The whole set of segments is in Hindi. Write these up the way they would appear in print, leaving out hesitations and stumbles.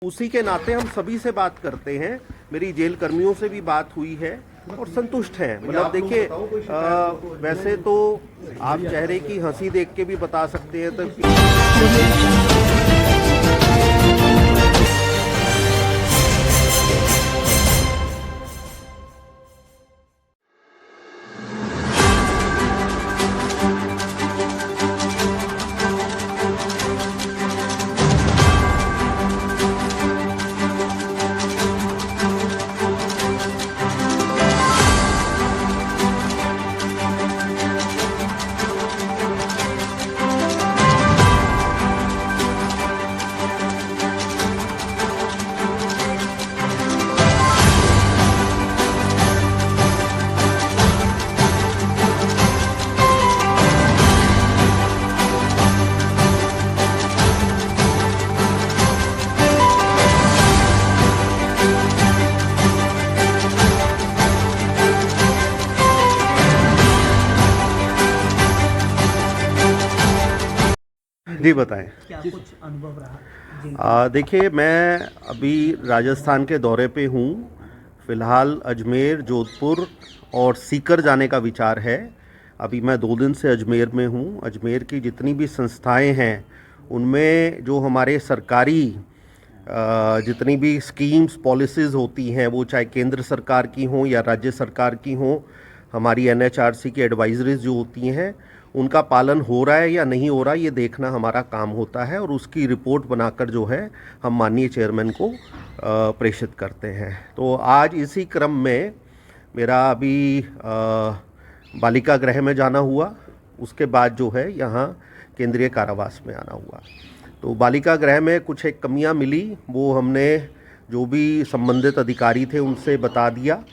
उसी के नाते हम सभी से बात करते हैं। मेरी जेल कर्मियों से भी बात हुई है और संतुष्ट हैं। मतलब देखिए, वैसे तो आप चेहरे की हंसी देख के भी बता सकते हैं तो जी बताएं क्या कुछ अनुभव रहा? देखिए, मैं अभी राजस्थान के दौरे पे हूँ। फ़िलहाल अजमेर, जोधपुर और सीकर जाने का विचार है। अभी मैं 2 दिन से अजमेर में हूँ। अजमेर की जितनी भी संस्थाएं हैं उनमें जो हमारे सरकारी जितनी भी स्कीम्स पॉलिसीज़ होती हैं, वो चाहे केंद्र सरकार की हों या राज्य सरकार की हों, हमारी NHRC की एडवाइजरीज जो होती हैं उनका पालन हो रहा है या नहीं हो रहा, ये देखना हमारा काम होता है और उसकी रिपोर्ट बनाकर जो है हम माननीय चेयरमैन को प्रेषित करते हैं। तो आज इसी क्रम में मेरा अभी बालिका गृह में जाना हुआ, उसके बाद जो है यहाँ केंद्रीय कारावास में आना हुआ। तो बालिका गृह में कुछ एक कमियां मिली, वो हमने जो भी संबंधित अधिकारी थे उनसे बता दिया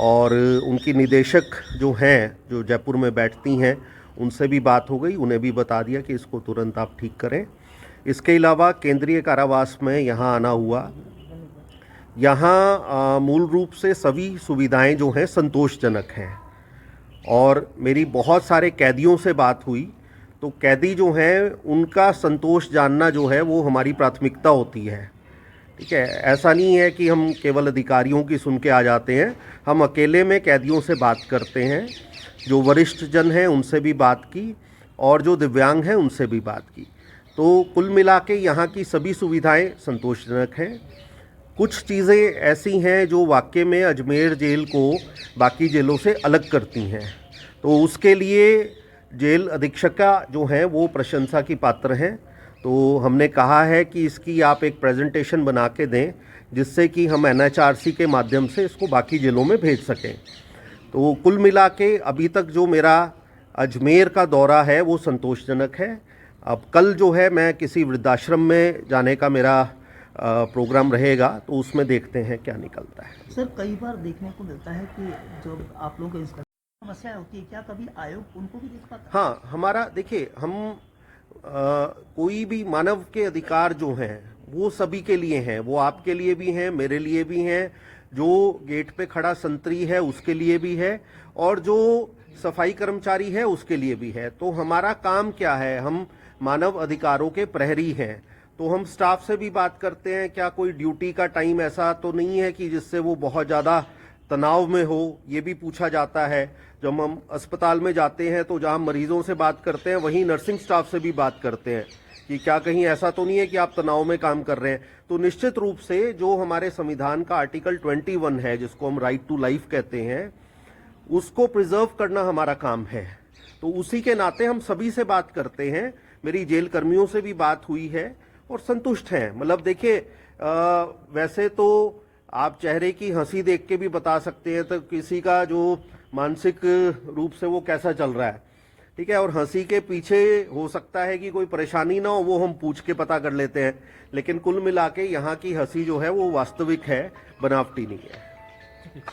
और उनकी निदेशक जो हैं, जो जयपुर में बैठती हैं, उनसे भी बात हो गई। उन्हें भी बता दिया कि इसको तुरंत आप ठीक करें। इसके अलावा केंद्रीय कारावास में यहाँ आना हुआ। यहाँ मूल रूप से सभी सुविधाएं जो हैं संतोषजनक हैं और मेरी बहुत सारे कैदियों से बात हुई। तो कैदी जो हैं उनका संतोष जानना जो है वो हमारी प्राथमिकता होती है। ठीक है, ऐसा नहीं है कि हम केवल अधिकारियों की सुन के आ जाते हैं। हम अकेले में कैदियों से बात करते हैं, जो वरिष्ठ जन हैं उनसे भी बात की और जो दिव्यांग हैं उनसे भी बात की। तो कुल मिला के यहाँ की सभी सुविधाएं संतोषजनक हैं। कुछ चीज़ें ऐसी हैं जो वाकई में अजमेर जेल को बाकी जेलों से अलग करती हैं, तो उसके लिए जेल अधीक्षका जो हैं वो प्रशंसा की पात्र हैं। तो हमने कहा है कि इसकी आप एक प्रेजेंटेशन बना के दें, जिससे कि हम NHRC के माध्यम से इसको बाकी जिलों में भेज सकें। तो कुल मिला के अभी तक जो मेरा अजमेर का दौरा है वो संतोषजनक है। अब कल जो है मैं किसी वृद्धाश्रम में जाने का मेरा प्रोग्राम रहेगा, तो उसमें देखते हैं क्या निकलता है। सर, कई बार देखने को मिलता है कि जो आप लोगों को समस्या होती है, क्या कभी आयोग उनको भी देख पाता है? हाँ, हमारा देखिए, हम कोई भी मानव के अधिकार जो हैं वो सभी के लिए हैं। वो आपके लिए भी हैं, मेरे लिए भी हैं, जो गेट पे खड़ा संतरी है उसके लिए भी है और जो सफाई कर्मचारी है उसके लिए भी है। तो हमारा काम क्या है, हम मानव अधिकारों के प्रहरी हैं। तो हम स्टाफ से भी बात करते हैं, क्या कोई ड्यूटी का टाइम ऐसा तो नहीं है कि जिससे वो बहुत ज़्यादा तनाव में हो, ये भी पूछा जाता है। जब हम अस्पताल में जाते हैं तो जहां मरीजों से बात करते हैं वहीं नर्सिंग स्टाफ से भी बात करते हैं कि क्या कहीं ऐसा तो नहीं है कि आप तनाव में काम कर रहे हैं। तो निश्चित रूप से जो हमारे संविधान का आर्टिकल 21 है, जिसको हम राइट टू लाइफ कहते हैं, उसको प्रिजर्व करना हमारा काम है। तो उसी के नाते हम सभी से बात करते हैं। मेरी जेल कर्मियों से भी बात हुई है और संतुष्ट हैं। मतलब देखिए, वैसे तो आप चेहरे की हंसी देख के भी बता सकते हैं तो किसी का जो मानसिक रूप से वो कैसा चल रहा है। ठीक है, और हंसी के पीछे हो सकता है कि कोई परेशानी ना हो, वो हम पूछ के पता कर लेते हैं। लेकिन कुल मिला के यहाँ की हंसी जो है वो वास्तविक है, बनावटी नहीं है।